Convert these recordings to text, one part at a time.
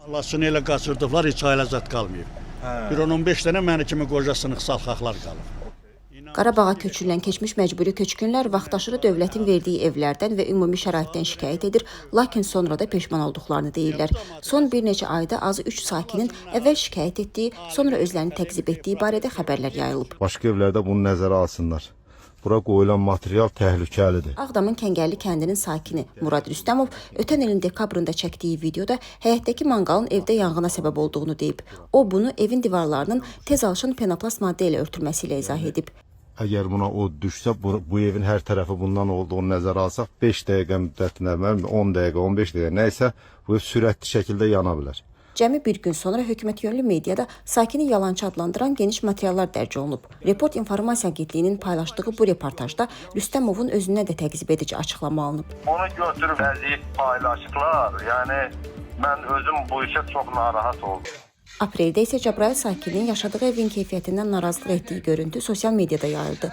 Allah'ını elə qaçırdıblar, heç ailə zat qalmayıb. Bir 10-15 dənə məni kimi qoca sınıq salxaqlar qalıb. Qarabağa köçürülən keçmiş məcburi köçkünlər vaxtaşırı dövlətin verdiyi evlərdən və ümumi şəraitdən şikayət edir, lakin sonra da peşman olduqlarını deyirlər. Son bir neçə ayda azı 3 sakinin əvvəl şikayət etdiyi, sonra özlərini təqzib etdiyi barədə xəbərlər yayılıb. Başqa evlərdə bunu nəzərə alsınlar. Bura qoyulan material təhlükəlidir. Ağdamın Kəngərli kəndinin sakini Murad Rüstəmov ötən ilin dekabrında çəkdiyi videoda həyətdəki manqalın evdə yanğına səbəb olduğunu deyib. O bunu evin divarlarının tez alışan penoplast maddə ilə örtülməsi ilə izah edib. Əgər buna od düşsə, bu evin hər tərəfi bundan olduğunu nəzərə alsaq, 5 dəqiqə müddətində, 10 dəqiqə, 15 dəqiqə, nəysə, bu ev sürətli şəkildə yana bilər. Cəmi bir gün sonra hökumət yönlü mediada sakini yalançı adlandıran geniş materiallar dərc olunub. Report İnformasiya Agentliyinin paylaşdığı bu reportajda Rüstəmovun özünə də təqzib edici açıqlama alınıb. Onu götürüb vəziyət paylaşıqlar. Yəni, mən özüm bu işə çox narahat oldum. Apreldə isə Cəbrayıl sakininin yaşadığı evin keyfiyyətindən narazılıq etdiyi görüntü sosial mediada yayıldı.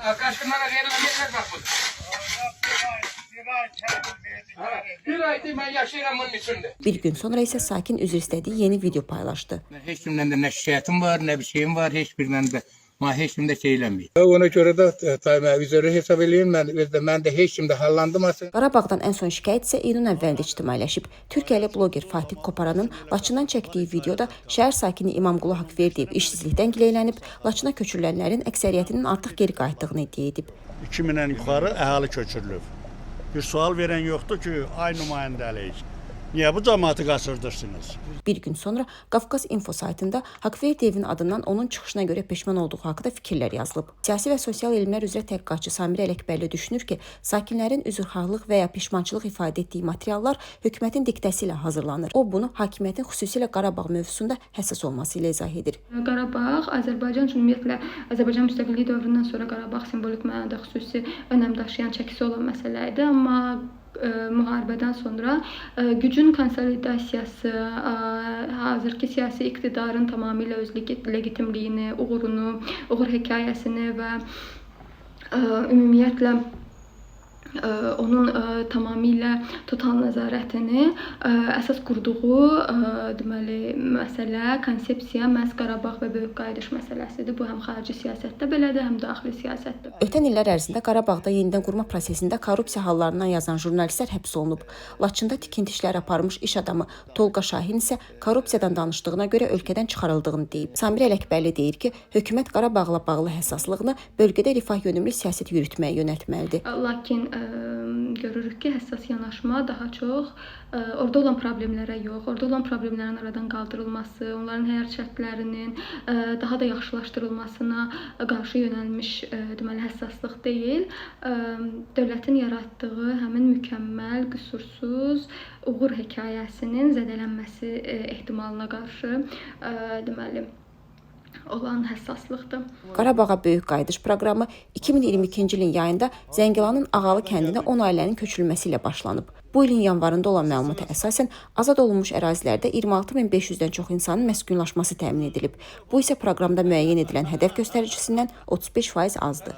Bir gün sonra isə sakin üzr istədiyi yeni video paylaşdı. Heç kimdən də nə şikayətim var, nə bir şeyim var, heç birindən də heç kimdə şey eləməyib. Ona görə də televizorı hesab eləyim, mən də heç kimdə hallandırmasın. Qarabağdan ən son şikayət isə iyunun əvvəlində ictimailəşib. Türkiyəli bloger Fatih Koparanın Laçından çəkdiyi videoda şəhər sakini İmamqulu Haqverdiyev işsizlikdən gileylənib, Laçına köçürülənlərin əksəriyyətinin artıq geri qayıtdığını iddia edib. 2000-dən yuxarı əhali köçürülüb. Bir sual verən yoxdur ki, ay nümayəndəlik. Niyə bu cəmaatı qaçırdırsınız? Bir gün sonra Qafqaz Info saytında Haqverdiyevin adından onun çıxışına görə peşman olduğu haqqında fikirlər yazılıb. Siyasi və sosial elmlər üzrə tədqiqatçı Samirə Ələkbərli düşünür ki, sakinlərin üzrxahlıq və ya peşmançılıq ifadə etdiyi materiallar hökumətin diktəsi ilə hazırlanır. O bunu hakimiyyətin xüsusilə Qarabağ mövzusunda həssas olması ilə izah edir. Qarabağ Azərbaycan üçün ümumiyyətlə Azərbaycan müstəqilliyi dövründən sonra Qarabağ simvolik mənada xüsusi önəm daşıyan çəkisi olan məsələ idi, amma müharibədən sonra gücün konsolidasiyası, hazırki siyasi iqtidarın tamamilə öz legitimliyini, uğur hekayəsini və ümumiyyətlə onun tamamilə total nəzarətini əsas qurduğu deməli məsələ, konsepsiya məhz Qarabağ və böyük qayıdış məsələsidir. Bu həm xarici siyasətdə belədir, həm daxili siyasətdə. Ötən illər ərzində Qarabağda yenidən qurma prosesində korrupsiya hallarından yazan jurnalistlər həbs olunub. Laçında tikinti işləri aparmış iş adamı Tolqa Şahin isə korrupsiyadan danışdığına görə ölkədən çıxarıldığını deyib. Samirə Ələkbərli deyir ki, hökumət Qarabağla bağlı həssaslığını bölgədə rifah yönümlü siyasət yürütməyə yönəltməlidir. Lakin görürük ki, həssas yanaşma daha çox orada olan problemlərə yox, orada olan problemlərin aradan qaldırılması, onların həyat şərtlərinin daha da yaxşılaşdırılmasına qarşı yönəlmiş deməli həssaslıq deyil, dövlətin yaratdığı həmin mükəmməl, qüsursuz uğur hekayəsinin zədələnməsi ehtimalına qarşı deməli olan həssaslıqdır. Qarabağa böyük qayıdış proqramı 2022-ci ilin yayında Zəngilanın Ağalı kəndinə 10 ailənin köçürülməsi ilə başlanıb. Bu ilin yanvarında olan məlumata əsasən azad olunmuş ərazilərdə 26500-dən çox insanın məskunlaşması təmin edilib. Bu isə proqramda müəyyən edilən hədəf göstəricisindən 35% azdır.